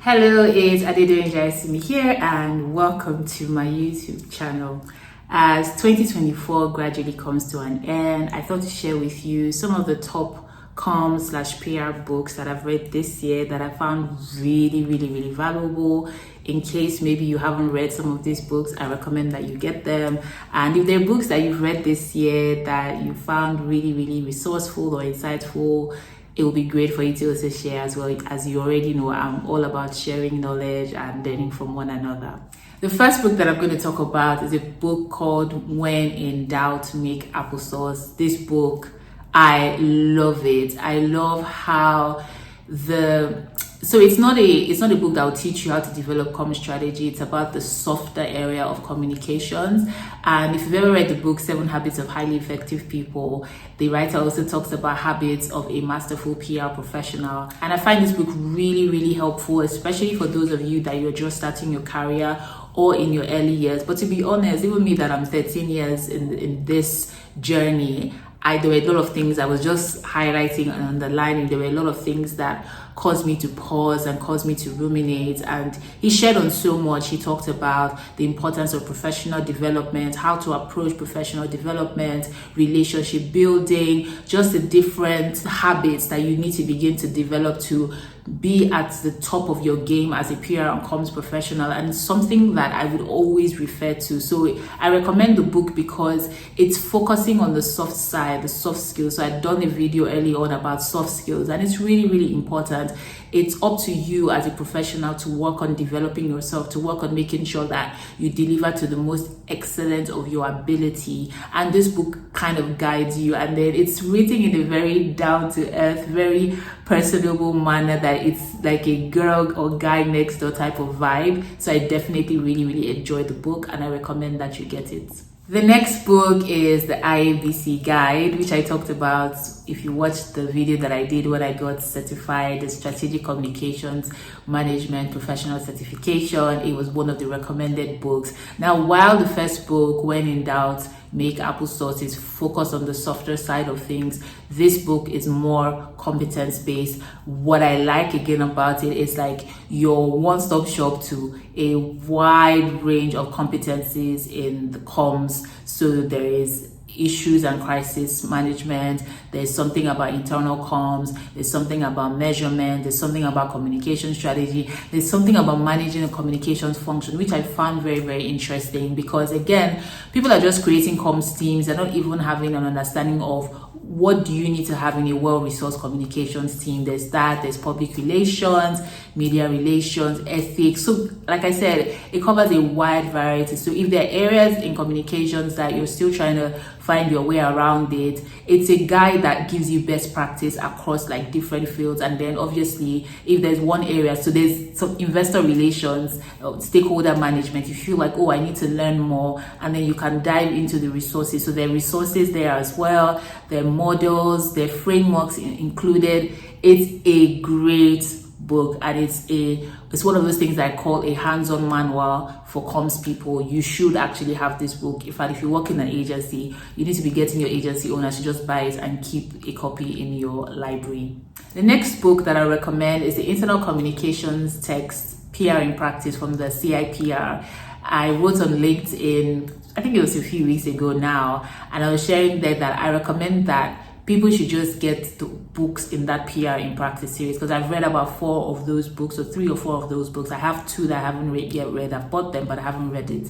Hello, it's Adedoyin Jaiyesimi here, and welcome to my YouTube channel. As 2024 gradually comes to an end, I thought to share with you some of the top com/PR books that I've read this year that I found really valuable. In case maybe you haven't read some of these books, I recommend that you get them. And if there are books that you've read this year that you found really resourceful or insightful, it will be great for you to also share as well. As you already know, I'm all about sharing knowledge and learning from one another. The first book that I'm going to talk about is a book called When in Doubt, Make Applesauce. This book, I love it. I love how it's not a book that will teach you how to develop common strategy. It's about the softer area of communications. And if you've ever read the book 7 Habits of Highly Effective People, the writer also talks about habits of a masterful PR professional. And I find this book really helpful, especially for those of you that you're just starting your career or in your early years. But to be honest, even me that I'm 13 years in this journey, there were a lot of things I was just highlighting and underlining. There were a lot of things that caused me to pause and caused me to ruminate. And he shared on so much. He talked about the importance of professional development, how to approach professional development, relationship building, just the different habits that you need to begin to develop to be at the top of your game as a PR and comms professional, and something that I would always refer to. So I recommend the book because it's focusing on the soft side, the soft skills. So I'd done a video early on about soft skills, and it's really important. It's up to you as a professional to work on developing yourself, to work on making sure that you deliver to the most excellent of your ability. And this book kind of guides you, and then it's written in a very down-to-earth, very personable manner that it's like a girl or guy next door type of vibe. So I definitely really enjoyed the book, and I recommend that you get it. The next book is the IABC guide, which I talked about if you watched the video that I did when I got certified, the Strategic Communications Management Professional Certification. It was one of the recommended books. Now, while the first book, When in Doubt, Make Applesauce, is focused on the softer side of things, this book is more competence-based. What I like again about it is like your one-stop shop to a wide range of competencies in the comms. So there is issues and crisis management, there's something about internal comms, there's something about measurement, there's something about communication strategy, there's something about managing a communications function, which I found very interesting, because again, people are just creating comms teams. They're not even having an understanding of what do you need to have in a well-resourced communications team. There's public relations, media relations, ethics. So like I said, it covers a wide variety. So if there are areas in communications that you're still trying to find your way around it, it's a guide that gives you best practice across like different fields. And then obviously if there's one area, so there's some investor relations, stakeholder management, you feel like, oh, I need to learn more, and then you can dive into the resources. So there are resources there as well, there are models, there are frameworks included. It's a great book, and it's one of those things that I call a hands-on manual for comms people. You should actually have this book. In fact, if you work in an agency, you need to be getting your agency owners to just buy it and keep a copy in your library. The next book that I recommend is the Internal Communications Text, PR in Practice, from the CIPR. I wrote on LinkedIn, I think it was a few weeks ago now, and I was sharing there that I recommend that people should just get the books in that PR in Practice series, because I've read about 4 of those books, or 3 or 4 of those books. I have 2 that I haven't yet read. I've bought them, but I haven't read it.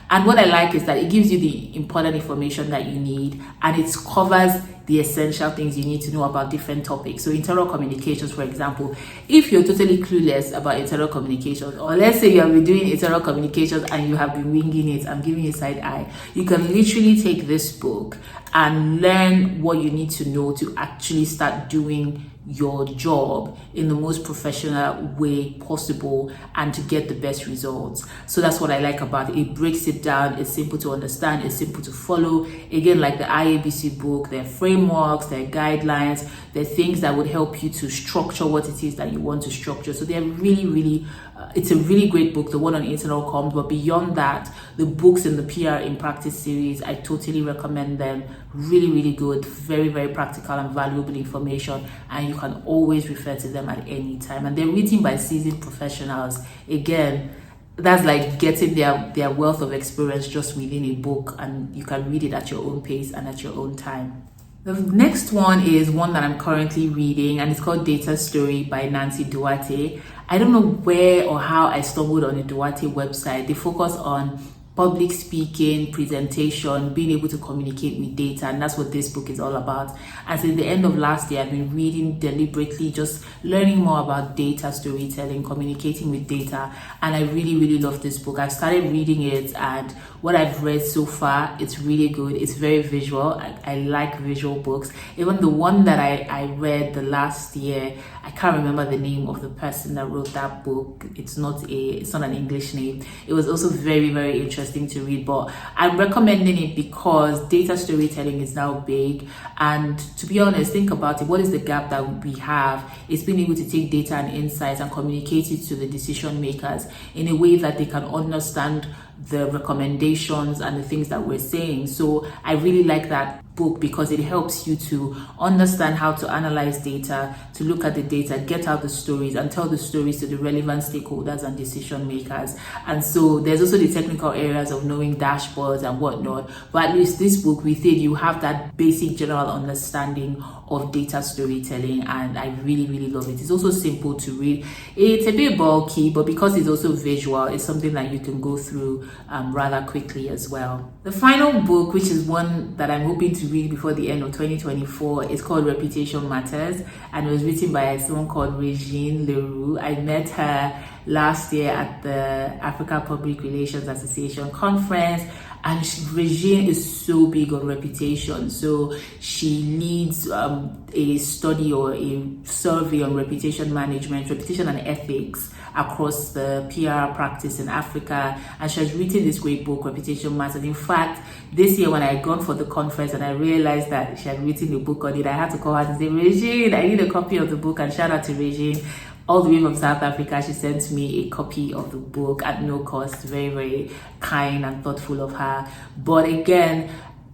And what I like is that it gives you the important information that you need, and it covers the essential things you need to know about different topics. So internal communications, for example, if you're totally clueless about internal communications, or let's say you have been doing internal communications and you have been winging it, I'm giving you a side eye, you can literally take this book and learn what you need to know to actually start doing your job in the most professional way possible and to get the best results. So that's what I like about it. It breaks it down. It's simple to understand. It's simple to follow. Again, like the IABC book, there are frameworks, there are guidelines, there are things that would help you to structure what it is that you want to structure. So they're really it's a really great book, the one on internal comms. But beyond that, the books in the PR in Practice series, I totally recommend them. Really good, very practical and valuable information, and you you can always refer to them at any time. And they're written by seasoned professionals. Again, that's like getting their wealth of experience just within a book, and you can read it at your own pace and at your own time. The next one is one that I'm currently reading, and it's called DataStory by Duarte. I don't know where or how I stumbled on the Duarte website. They focus on public speaking, presentation, being able to communicate with data, and that's what this book is all about. And since the end of last year, I've been reading deliberately, just learning more about data storytelling, communicating with data, and I really love this book. I've started reading it, and what I've read so far, it's really good. It's very visual. I like visual books. Even the one that I read the last year, I can't remember the name of the person that wrote that book. It's not an English name. It was also very interesting to read, but I'm recommending it because data storytelling is now big. And to be honest, think about it. What is the gap that we have? It's being able to take data and insights and communicate it to the decision makers in a way that they can understand the recommendations and the things that we're saying. So I really like that book because it helps you to understand how to analyze data, to look at the data, get out the stories, and tell the stories to the relevant stakeholders and decision makers. And so there's also the technical areas of knowing dashboards and whatnot, but at least this book, we think you have that basic general understanding of data storytelling, and I really love it. It's also simple to read. It's a bit bulky, but because it's also visual, it's something that you can go through rather quickly as well. The final book, which is one that I'm hoping to read before the end of 2024, is called Reputation Matters, and it was written by someone called Regine Roux. I met her last year at the Africa Public Relations Association conference, and Regine is so big on reputation. So she leads a study or a survey on reputation management, reputation and ethics across the PR practice in Africa, and she has written this great book, Reputation Matters. In fact, this year when I had gone for the conference and I realized that she had written a book on it, I had to call her and say, Regine, I need a copy of the book. And shout out to Regine, all the way from South Africa. She sent me a copy of the book at no cost. Very kind and thoughtful of her. But again,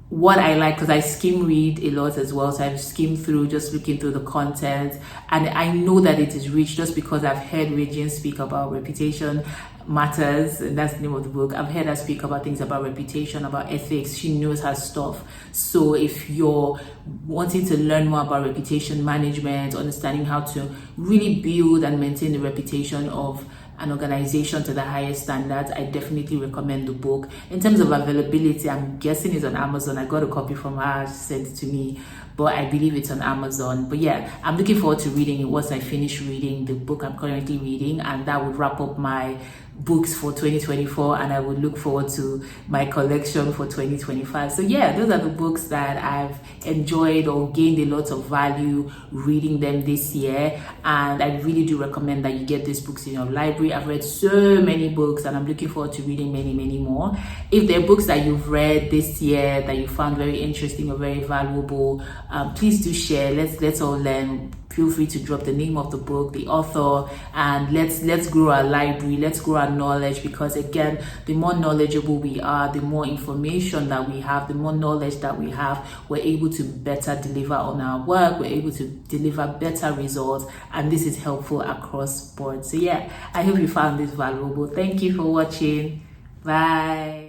what I like, because I skim read a lot as well, so I've skimmed through, just looking through the content, and I know that it is rich just because I've heard Regine speak about Reputation Matters, and that's the name of the book. I've heard her speak about things about reputation, about ethics. She knows her stuff. So if you're wanting to learn more about reputation management, understanding how to really build and maintain the reputation of an organization to the highest standards, I definitely recommend the book. In terms of availability, I'm guessing it's on Amazon. I got a copy from her, she sent it to me, but I believe it's on Amazon. But yeah, I'm looking forward to reading it once I finish reading the book I'm currently reading, and that would wrap up my books for 2024, and I would look forward to my collection for 2025. So yeah, those are the books that I've enjoyed or gained a lot of value reading them this year, and I really do recommend that you get these books in your library. I've read so many books, and I'm looking forward to reading many more. If there are books that you've read this year that you found very interesting or very valuable, please do share. Let's all learn. Feel free to drop the name of the book, the author, and let's grow our library, let's grow our knowledge, because again, the more knowledgeable we are, the more information that we have, the more knowledge that we have, we're able to better deliver on our work, we're able to deliver better results, and this is helpful across board. So yeah, I hope you found this valuable. Thank you for watching. Bye.